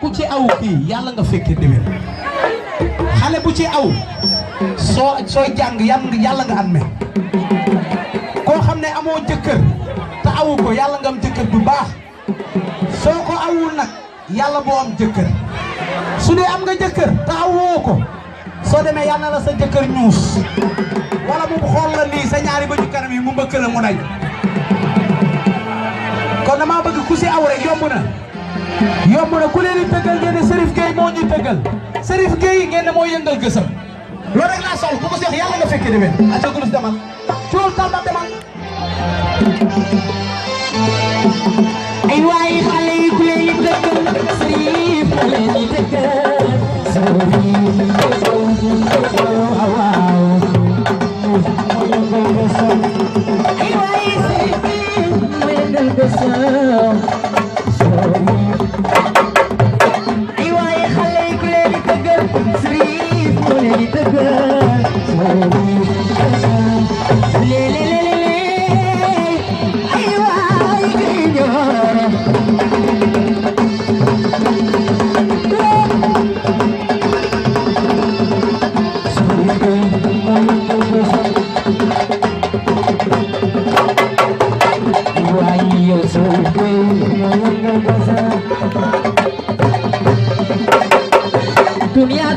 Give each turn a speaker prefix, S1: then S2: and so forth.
S1: ku ci aw kii yàlla nga fekke déwén xale bu ci aw sooy jàng yàlla nga am koo xam ne amoo jëkkër te awu ko yàlla nga am jëkkër bu baax soo ko awul nag yàlla boo am jëkkër su dee am nga jëkkër te awoo ko soo demee yàlla la sa jëkkër ñuus wala mu xool la nii sa ñaari ba ci kanam yi mu mbëkk la mu daj kon dama bëgg ku si aw rek yomb na ku leen di tëggal ngeen ne Serif Gueye moo ñu tëggal Serif Gueye ngeen ne moo yëngal gësam loolu rek laa sol ku ko seex yàlla nga fekkee demee a cagulus demal cool talba demal
S2: ay waay xale yi ku leen di tëggal Serif moo leen di tëggal ay waay Serif moo yëngal gësam ay waay xale yi ku leen di tëggal Serif moo leen di tëggal ay waay dunia